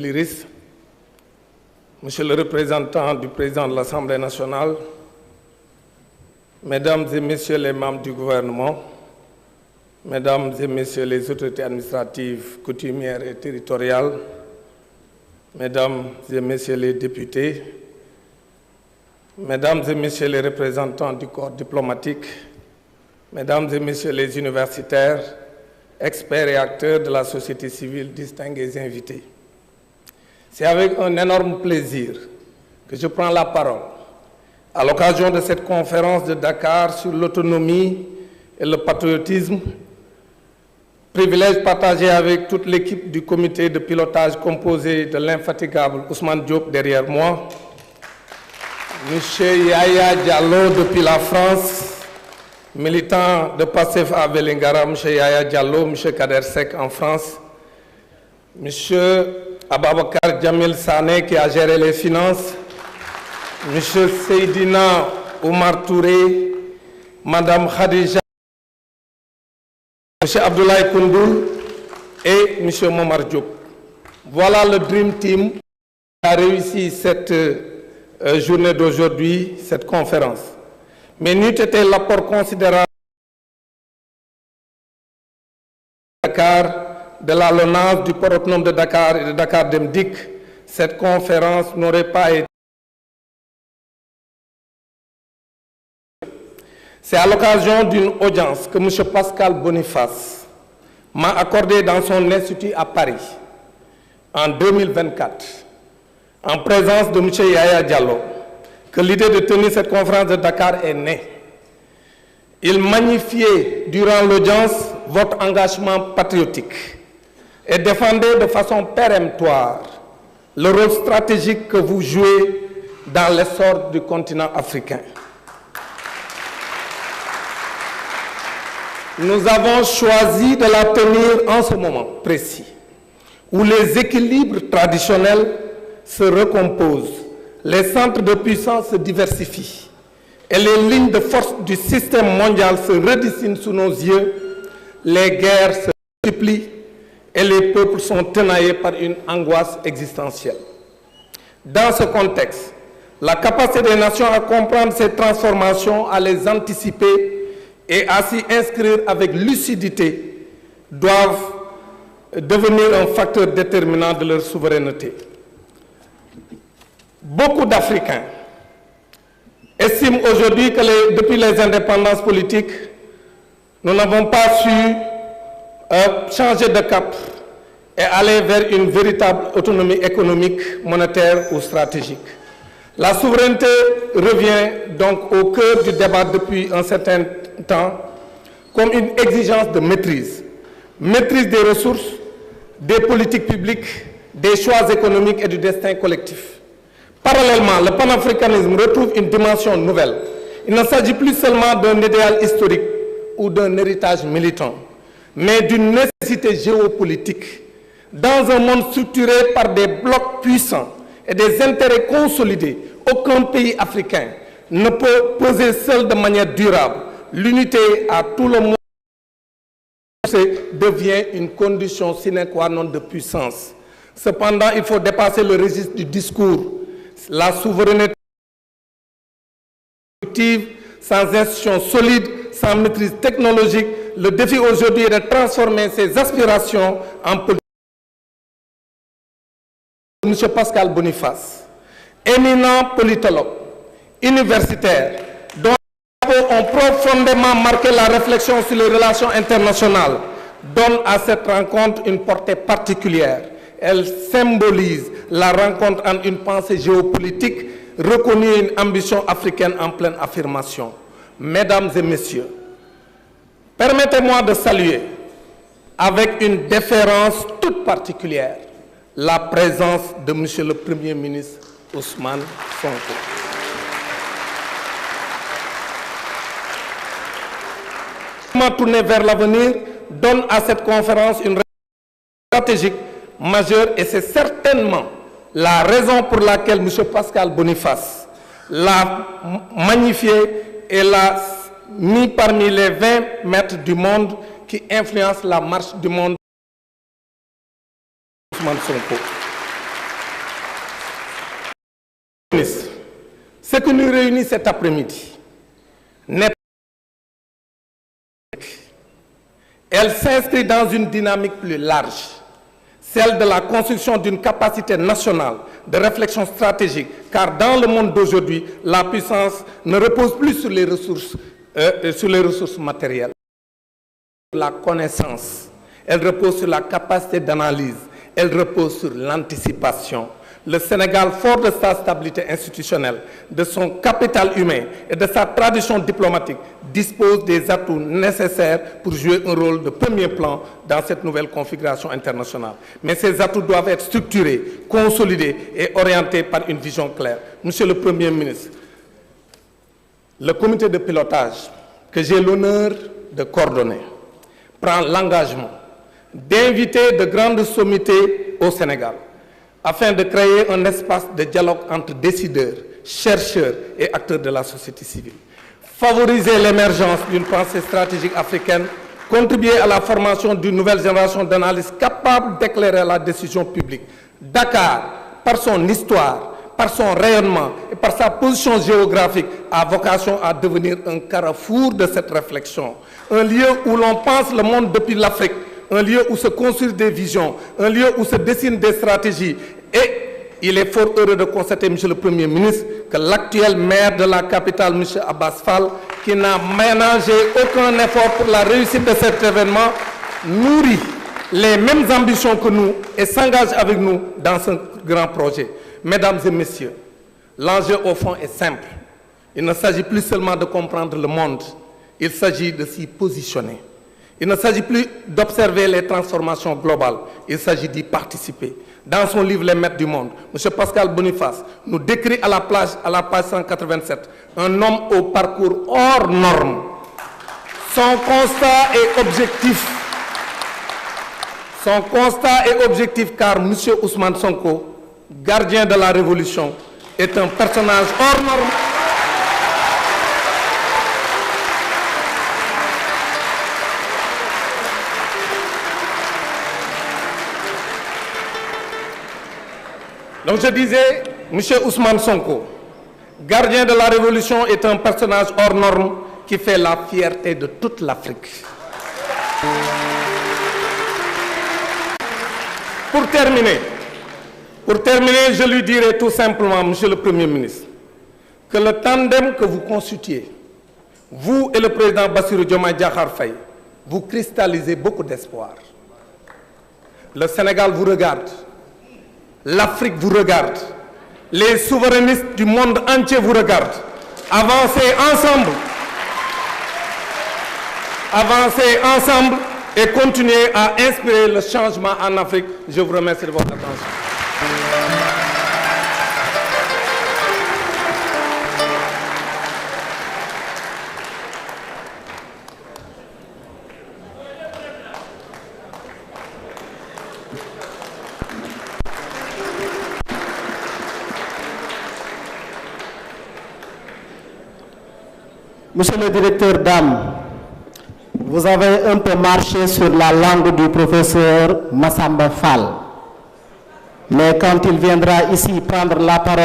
Liris, Monsieur le représentant du président de l'Assemblée nationale, Mesdames et Messieurs les membres du gouvernement, Mesdames et Messieurs les autorités administratives, coutumières et territoriales, Mesdames et Messieurs les députés, Mesdames et Messieurs les représentants du corps diplomatique, Mesdames et Messieurs les universitaires, experts et acteurs de la société civile, distingués invités. C'est avec un énorme plaisir que je prends la parole à l'occasion de cette conférence de Dakar sur l'autonomie et le patriotisme, privilège partagé avec toute l'équipe du comité de pilotage composé de l'infatigable Ousmane Diop derrière moi, M. Yaya Diallo depuis la France, militant de PASTEF à Vélingara, M. Yaya Diallo, M. Kader Sek en France, M. Ababakar Djamil Sané qui a géré les finances, M. Seydina Oumar Touré, Mme Khadija, M. Abdoulaye Koundoul et M. Momar Diop. Voilà le Dream Team qui a réussi cette journée d'aujourd'hui, cette conférence. Mais n'eût été l'apport considérable de Dakar, de la LONASE, du port autonome de Dakar et de Dakar Demdik, cette conférence n'aurait pas été. C'est à l'occasion d'une audience que M. Pascal Boniface m'a accordée dans son institut à Paris en 2024, en présence de M. Yaya Diallo, que l'idée de tenir cette conférence de Dakar est née. Il magnifiait durant l'audience votre engagement patriotique et défendait de façon péremptoire le rôle stratégique que vous jouez dans l'essor du continent africain. Nous avons choisi de la tenir en ce moment précis, où les équilibres traditionnels se recomposent, les centres de puissance se diversifient et les lignes de force du système mondial se redessinent sous nos yeux, les guerres se multiplient et les peuples sont tenaillés par une angoisse existentielle. Dans ce contexte, la capacité des nations à comprendre ces transformations, à les anticiper et à s'y inscrire avec lucidité doivent devenir un facteur déterminant de leur souveraineté. Beaucoup d'Africains estiment aujourd'hui que depuis les indépendances politiques, nous n'avons pas su changer de cap et aller vers une véritable autonomie économique, monétaire ou stratégique. La souveraineté revient donc au cœur du débat depuis un certain temps comme une exigence de maîtrise. Maîtrise des ressources, des politiques publiques, des choix économiques et du destin collectif. Parallèlement, le panafricanisme retrouve une dimension nouvelle. Il ne s'agit plus seulement d'un idéal historique ou d'un héritage militant, mais d'une nécessité géopolitique. Dans un monde structuré par des blocs puissants et des intérêts consolidés, aucun pays africain ne peut peser seul de manière durable. L'unité à tout le monde devient une condition sine qua non de puissance. Cependant, il faut dépasser le registre du discours. La souveraineté collective, sans institutions solides, sans maîtrise technologique, le défi aujourd'hui est de transformer ces aspirations en politique. M. Pascal Boniface, éminent politologue, universitaire, dont les travaux ont profondément marqué la réflexion sur les relations internationales, donne à cette rencontre une portée particulière. Elle symbolise la rencontre entre une pensée géopolitique reconnue et une ambition africaine en pleine affirmation. Mesdames et Messieurs, permettez-moi de saluer avec une déférence toute particulière la présence de M. le Premier ministre Ousmane Sonko. Tourner vers l'avenir donne à cette conférence une stratégique majeure et c'est certainement la raison pour laquelle M. Pascal Boniface l'a magnifié et l'a mis parmi les 20 maîtres du monde qui influencent la marche du monde. Ousmane Sonko. ministre, ce qui nous réunit cet après-midi n'est pas... Elle s'inscrit dans une dynamique plus large, celle de la construction d'une capacité nationale de réflexion stratégique, car dans le monde d'aujourd'hui, la puissance ne repose plus sur les ressources matérielles. La connaissance, elle repose sur la capacité d'analyse, elle repose sur l'anticipation. Le Sénégal, fort de sa stabilité institutionnelle, de son capital humain et de sa tradition diplomatique, dispose des atouts nécessaires pour jouer un rôle de premier plan dans cette nouvelle configuration internationale. Mais ces atouts doivent être structurés, consolidés et orientés par une vision claire. Monsieur le Premier ministre, le comité de pilotage que j'ai l'honneur de coordonner prend l'engagement d'inviter de grandes sommités au Sénégal afin de créer un espace de dialogue entre décideurs, chercheurs et acteurs de la société civile. Favoriser l'émergence d'une pensée stratégique africaine, contribuer à la formation d'une nouvelle génération d'analystes capables d'éclairer la décision publique. Dakar, par son histoire, par son rayonnement et par sa position géographique, a vocation à devenir un carrefour de cette réflexion. Un lieu où l'on pense le monde depuis l'Afrique, un lieu où se construisent des visions, un lieu où se dessinent des stratégies. Et il est fort heureux de constater, Monsieur le Premier ministre, que l'actuel maire de la capitale, M. Abbas Fall, qui n'a ménagé aucun effort pour la réussite de cet événement, nourrit les mêmes ambitions que nous et s'engage avec nous dans ce grand projet. Mesdames et messieurs, l'enjeu au fond est simple. Il ne s'agit plus seulement de comprendre le monde, il s'agit de s'y positionner. Il ne s'agit plus d'observer les transformations globales, il s'agit d'y participer. Dans son livre Les Maîtres du Monde, M. Pascal Boniface nous décrit à la page 187 un homme au parcours hors norme. Son constat est objectif car M. Ousmane Sonko, gardien de la Révolution, est un personnage hors norme. Donc je disais, M. Ousmane Sonko, gardien de la Révolution, est un personnage hors norme qui fait la fierté de toute l'Afrique. Pour terminer, je lui dirai tout simplement, Monsieur le Premier ministre, que le tandem que vous constituez, vous et le président Bassirou Diomaye Diakhar Faye, vous cristallisez beaucoup d'espoir. Le Sénégal vous regarde. L'Afrique vous regarde, les souverainistes du monde entier vous regardent. Avancez ensemble et continuez à inspirer le changement en Afrique. Je vous remercie de votre attention. Monsieur le directeur d'âme, vous avez un peu marché sur la langue du professeur Massamba Fall. Mais quand il viendra ici prendre la parole,